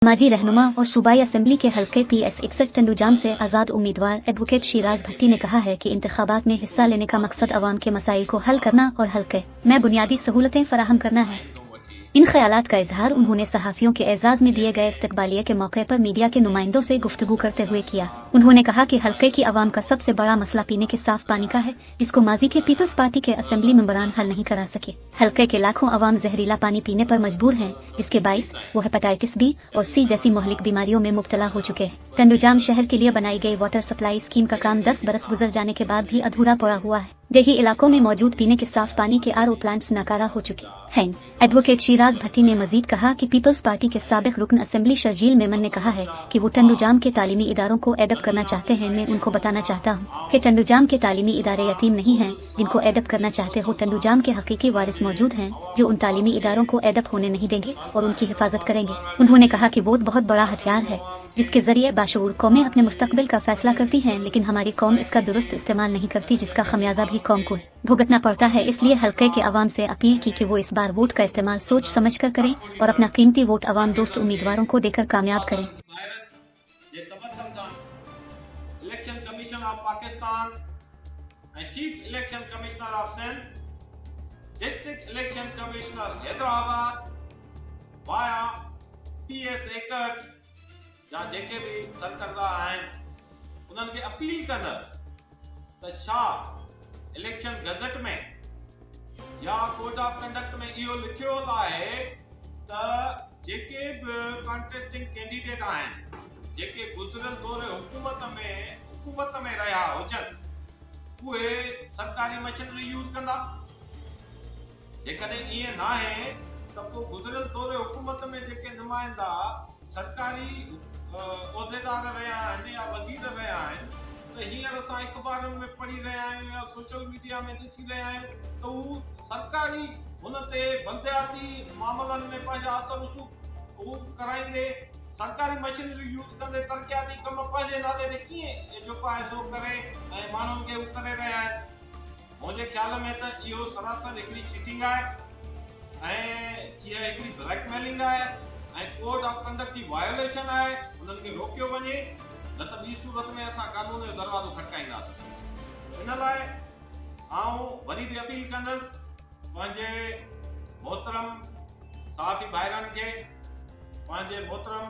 समाजी रहनुमा और सूबाई असेंबली के हल्के PS 61 टंडूजाम से आज़ाद उम्मीदवार एडवोकेट शिराज भट्टी ने कहा है कि इंतखाबात में हिस्सा लेने का मकसद अवाम के मसाइल को हल करना और हल्के में बुनियादी सहूलतें फराहम करना है। इन ख्यालात का इजहार उन्होंने सहाफ़ियों के एजाज़ में दिए गए इस्तकबालिया के मौके पर मीडिया के नुमाइंदों से गुफ्तगू करते हुए किया। उन्होंने कहा कि हल्के की आवाम का सबसे बड़ा मसला पीने के साफ पानी का है, जिसको माजी के पीपल्स पार्टी के असेंबली मेंबरान हल नहीं करा सके। हल्के के लाखों अवाम जहरीला पानी पीने पर मजबूर हैं, जिसके बाइस वो हेपेटाइटिस B और C जैसी मोहलिक बीमारियों में मुब्तला हो चुके हैं। टंडूजाम शहर के लिए बनाई गई वाटर सप्लाई स्कीम का काम 10 बरस गुजर जाने के बाद भी अधूरा पड़ा हुआ है। देही इलाकों में मौजूद पीने के साफ पानी के RO प्लांट्स नाकारा हो चुके हैं। एडवोकेट शिराज भट्टी ने मजीद कहा कि पीपल्स पार्टी के साबिक रुकन असेंबली शर्जील मेमन ने कहा है कि वो टंडूजाम के तालीमी इदारों को एडप्ट करना चाहते हैं। मैं उनको बताना चाहता हूँ कि टंडूजाम के तालीमी इदारे यतीम नहीं हैं जिनको एडप्ट करना चाहते हो। टंडूजाम के हकीकी वारिस मौजूद हैं जो उन तालीमी इदारों को एडप्ट होने नहीं देंगे और उनकी हिफाजत करेंगे। उन्होंने कहा कि वोट बहुत बड़ा हथियार है जिसके जरिए बाशऊर कौमें अपने मुस्तकबिल का फैसला करती हैं, लेकिन हमारी कौम इसका दुरुस्त इस्तेमाल नहीं करती, जिसका खमियाजा भी कौम को भुगतना पड़ता है। इसलिए हल्के के अवाम से अपील की कि वो इस बार वोट का इस्तेमाल सोच समझ कर करें और अपना कीमती वोट अवाम दोस्त उम्मीदवारों को देकर कामयाब करें। Election commission of Pakistan and chief election commissioner of Sindh, district election commissioner Hyderabad via PS 61 या जेके भी सरकर्दा आहिनि उन्हनि खे अपील कंदड़ त छा इलेक्शन गज़ट में या कोड ऑफ कंडक्ट में इहो लिखियो आहे त जेके बि कॉन्टेस्टिंग कैंडिडेट आहिनि जेके गुज़िरियल दौरे हुकूमत में रहिया हुजनि उहे सरकारी मशीनरी यूज़ कंदा। जेकॾहिं ईअं न आहे त पोइ गुज़िरियल दौरे हुकूमत में जेके नुमाइंदा सरकारी उहिदेदार रहिया आहिनि या वज़ीर रहिया आहिनि त हींअर असां अख़बारुनि में पढ़ी रहिया आहियूं या सोशल मीडिया में ॾिसी रहिया आहियूं त हू सरकारी हुन ते बलदियाती मामलनि में पंहिंजा असर रसूख़ हू कराईंदे सरकारी मशीनरी यूज़ कंदे तरक़ियाती कम पंहिंजे नाले ते कीअं जेको आहे सो करे ऐं माण्हुनि खे हू करे रहिया आहिनि। मुंहिंजे ख्याल में त इहो सरासर हिकिड़ी चीटिंग आहे ऐं इहा हिकिड़ी ब्लैकमेलिंग आहे ऐं कोड ऑफ कंडक्ट जी वायोलेशन आहे। उन्हनि खे रोकियो वञे, न त ॿी सूरत में असां कानून जो दरवाज़ो खटकाईंदासीं। इन लाइ आऊं वरी बि अपील कंदुसि पंहिंजे मोहतरम साफ़ी भाइरनि खे, पंहिंजे मोहतरम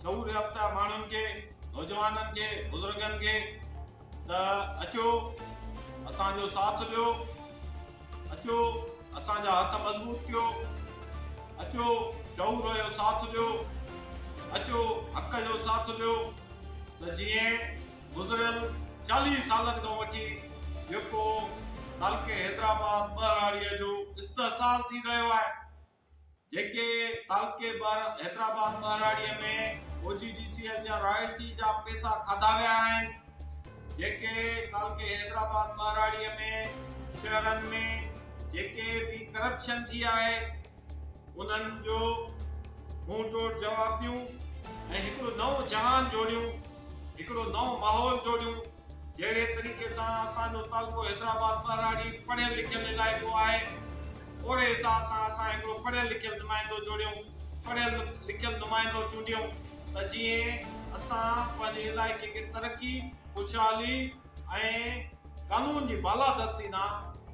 शऊर याफ़्ता माण्हुनि खे, नौजवाननि खे, बुज़ुर्गनि खे त अचो असांजो साथ ॾियो, अचो असांजा हथ मज़बूत कयो, अचो शऊर जो साथ ॾियो, अचो हक़ जो साथ ॾियो त जीअं गुज़िरियल 40 सालनि खां वठी जेको हल्के हैदराबाद बहराड़ीअ जो इस्तेसाल थी रहियो आहे, जेके हल्के हैदराबाद बहराड़ीअ में OGDCL जा रॉयल्टी जा पैसा खाधा विया आहिनि, जेके हल्के हैदराबाद बहराड़ीअ में शहरनि में जेके भी करप्शन थी आहे उन्हनि जो मुंहुं तोड़ जवाब ॾियूं ऐं हिकिड़ो नओं जहान जोड़ियूं, हिकिड़ो नओं माहौल जोड़ियूं। जहिड़े तरीक़े सां असांजो तालुको हैदराबाद बहराड़ी पढ़ियल लिखियल इलाइक़ो आहे, ओड़े हिसाब सां असां हिकिड़ो पढ़ियल लिखियल नुमाइंदो जोड़ियूं, पढ़ियल लिखियल नुमाइंदो चूंडियूं त जीअं असां पंहिंजे इलाइक़े खे तरक़ी, ख़ुशहाली ऐं कानून जी बालादस्ती ना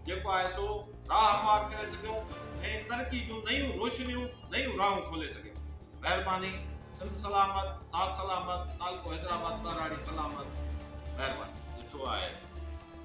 जेको आहे सो राह पार करे सघूं ऐं तरक़ी जूं नयूं रोशनियूं, नयूं राहूं खोले सघूं। महिरबानी। सिंध सलामत, साथ सलामत, तालुको हैदराबाद बहराड़ी सलामत।